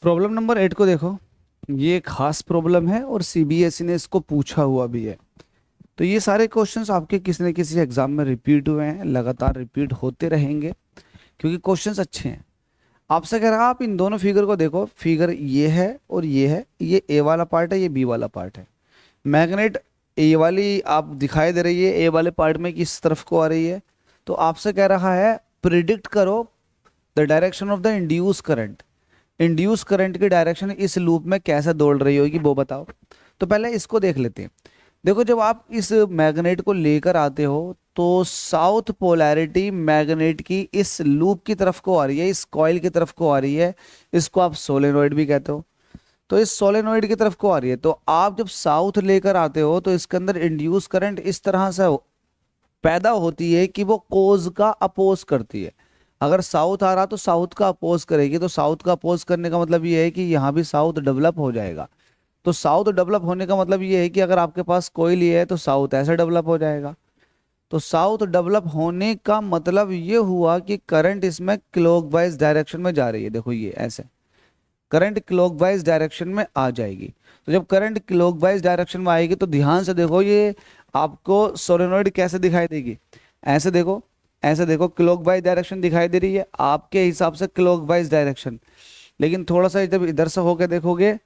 Problem number 8 को देखो। ये एक खास प्रॉब्लम है और सीबीएसई ने इसको पूछा हुआ भी है। तो ये सारे क्वेश्चंस आपके किसी न किसी एग्जाम में रिपीट हुए हैं, लगातार रिपीट होते रहेंगे क्योंकि क्वेश्चंस अच्छे हैं। आपसे कह रहा आप इन दोनों फिगर को देखो। फिगर ये है और ये है, ये ए वाला पार्ट है, ये बी वाला पार्ट है। मैग्नेट ए वाली आप दिखाई दे रही है ए वाले पार्ट में किस तरफ को आ रही है। तो आपसे कह रहा है प्रिडिक्ट करो the direction of the induce current. Induce current की डायरेक्शन इस लूप में कैसे दौड़ रही होगी वो बताओ। तो पहले इसको देख लेते हैं। देखो, जब आप इस मैग्नेट को लेकर आते हो तो साउथ पोलैरिटी मैग्नेट की इस लूप की तरफ को आ रही है, इस कॉइल की तरफ को आ रही है। इसको आप सोलेनोइड भी कहते हो। तो इस सोलेनोइड की तरफ को आ रही है, तो आप जब साउथ लेकर आते हो तो इसके अंदर इंड्यूस करंट इस तरह से पैदा होती है कि वो कोज का अपोज करती है। अगर साउथ आ रहा तो साउथ का अपोज करेगी, तो साउथ का अपोज करने का मतलब ये है कि यहाँ भी साउथ डेवलप हो जाएगा। तो साउथ डेवलप होने का मतलब ये है कि अगर आपके पास कोई है तो साउथ ऐसे डेवलप हो जाएगा। तो साउथ डेवलप होने का मतलब ये हुआ कि करंट इसमें क्लॉकवाइज डायरेक्शन में जा रही है। देखो ये ऐसे करंट क्लॉकवाइज डायरेक्शन में आ जाएगी। तो जब करंट क्लॉकवाइज डायरेक्शन में आएगी तो ध्यान से देखो, ये आपको सोलेनोइड कैसे दिखाई देगी। ऐसे देखो, ऐसे देखो, क्लॉकवाइज डायरेक्शन दिखाई दे रही है आपके हिसाब से, क्लॉकवाइज डायरेक्शन। लेकिन थोड़ा सा जब इधर से होकर देखोगे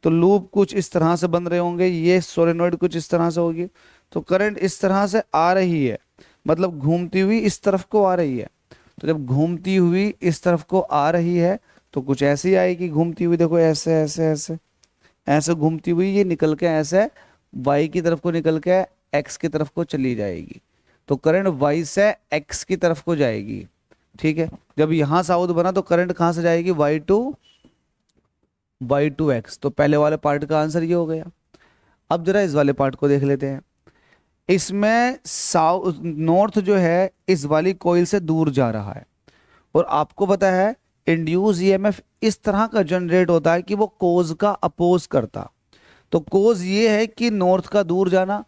तो लूप कुछ इस तरह से बन रहे होंगे, ये सोलेनोइड कुछ इस तरह से होगी। तो करंट इस तरह से आ रही है, मतलब घूमती हुई इस तरफ को आ रही है। तो जब घूमती हुई इस तरफ को आ रही है तो कुछ ऐसी आएगी घूमती हुई। देखो ऐसे ऐसे ऐसे ऐसे घूमती हुई ये निकल के ऐसे वाई की तरफ को निकल के एक्स की तरफ को चली जाएगी। तो करंट वाई से एक्स की तरफ को जाएगी। ठीक है, जब यहां साउथ बना तो करंट कहां से जाएगी, वाई टू एक्स। तो पहले वाले पार्ट का आंसर ये हो गया। अब जरा इस वाले पार्ट को देख लेते हैं। इसमें साउथ नॉर्थ जो है इस वाली कोइल से दूर जा रहा है और आपको पता है इंड्यूस ईएमएफ इस तरह का जनरेट होता है कि वो कोज का अपोज करता। तो कोज ये है कि नॉर्थ का दूर जाना,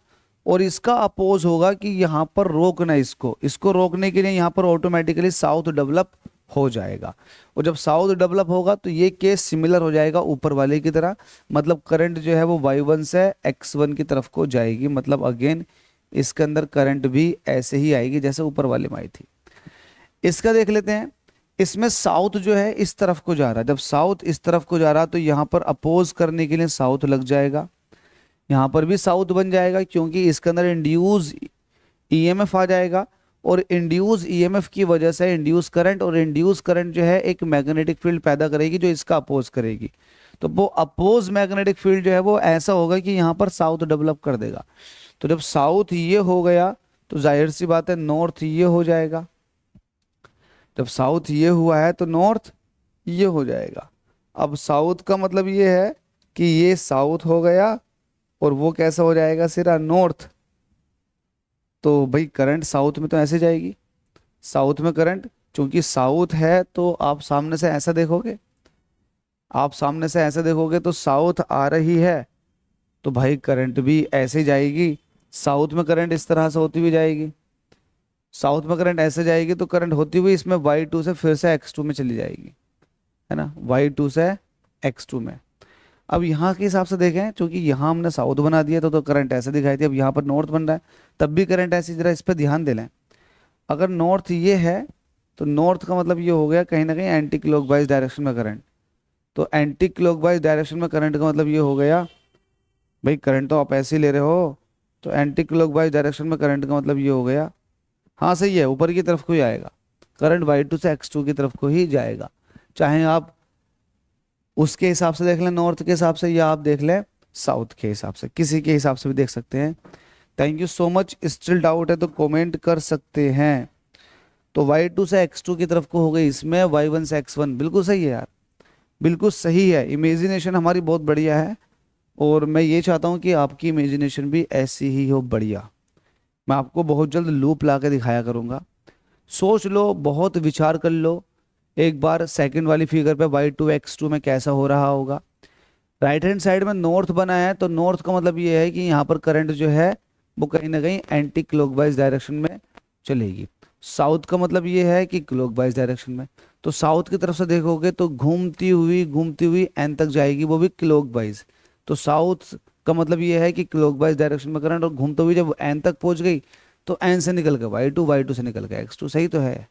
और इसका अपोज होगा कि यहां पर रोकना। इसको इसको रोकने के लिए यहां पर ऑटोमेटिकली साउथ डेवलप हो जाएगा। और जब साउथ डेवलप होगा तो ये केस सिमिलर हो जाएगा ऊपर वाले की तरह। मतलब करंट जो है वो y1 से x1 की तरफ को जाएगी। मतलब अगेन इसके अंदर करंट भी ऐसे ही आएगी जैसे ऊपर वाले में आई थी। इसका देख लेते हैं। इसमें साउथ जो है इस तरफ को जा रहा है। जब साउथ इस तरफ को जा रहा है तो यहाँ पर अपोज करने के लिए साउथ लग जाएगा। यहाँ पर भी साउथ बन जाएगा क्योंकि इसके अंदर इंड्यूस ईएमएफ आ जाएगा। और इंड्यूस ईएमएफ की वजह से इंड्यूस करंट, और इंड्यूस करंट जो है एक मैग्नेटिक फील्ड पैदा करेगी जो इसका अपोज करेगी। तो वो अपोज मैग्नेटिक फील्ड जो है वो ऐसा होगा कि यहाँ पर साउथ डेवलप कर देगा। तो जब साउथ ये हो गया तो जाहिर सी बात है नॉर्थ ये हो जाएगा। जब साउथ ये हुआ है तो नॉर्थ ये हो जाएगा। अब साउथ का मतलब ये है कि ये साउथ हो गया और वो कैसा हो जाएगा, सिरा नॉर्थ। तो भाई करंट साउथ में तो ऐसे जाएगी। साउथ में करंट, चूंकि साउथ है तो आप सामने से ऐसा देखोगे, आप सामने से ऐसे देखोगे तो साउथ आ रही है तो भाई करंट भी ऐसे जाएगी। साउथ में करंट इस तरह से होती हुई जाएगी। साउथ में करंट ऐसे जाएगी तो करंट होती हुई इसमें y2 से फिर से x2 में चली जाएगी, है ना, y2 से x2 में। अब यहाँ के हिसाब से देखें, क्योंकि यहाँ हमने साउथ बना दिया तो करंट ऐसे दिखाई थी, अब यहाँ पर नॉर्थ बन रहा है तब भी करंट ऐसी, जरा इस पर ध्यान दे लें। अगर नॉर्थ ये है तो नॉर्थ का मतलब ये हो गया कहीं ना कहीं एंटी क्लॉकवाइज डायरेक्शन में करंट। तो एंटी क्लॉकवाइज डायरेक्शन में करंट का मतलब ये हो गया, भाई करंट तो आप ऐसे ही ले रहे हो, तो एंटी क्लॉकवाइज डायरेक्शन में करंट का मतलब ये हो गया, हाँ सही है, ऊपर की तरफ को ही आएगा। करंट y2 से x2 की तरफ को ही जाएगा। चाहे आप उसके हिसाब से देख लें नॉर्थ के हिसाब से, या आप देख लें साउथ के हिसाब से, किसी के हिसाब से भी देख सकते हैं। Thank you so much. Still doubt है तो कमेंट कर सकते हैं। तो y2 से x2 की तरफ को हो गई, इसमें y1 से x1। बिल्कुल सही है यार, बिल्कुल सही है। इमेजिनेशन हमारी बहुत बढ़िया है और मैं ये चाहता हूँ कि आपकी इमेजिनेशन भी ऐसी ही हो बढ़िया। मैं आपको बहुत जल्द लूप ला के दिखाया करूँगा। सोच लो, बहुत विचार कर लो एक बार सेकंड वाली फिगर पे y2 x2 में कैसा हो रहा होगा। राइट हैंड साइड में नॉर्थ बना है तो नॉर्थ का मतलब ये है कि यहाँ पर करंट जो है वो कहीं ना कहीं एंटी क्लॉकवाइज डायरेक्शन में चलेगी। साउथ का मतलब ये है कि क्लॉकवाइज डायरेक्शन में। तो साउथ की तरफ से देखोगे तो घूमती हुई एन तक जाएगी, वो भी क्लॉकवाइज। तो साउथ का मतलब ये है कि क्लॉकवाइज डायरेक्शन में करंट, और घूमते हुए जब एन तक पहुंच गई तो एन से निकल के वाई टू से निकल के एक्स टू, सही तो है।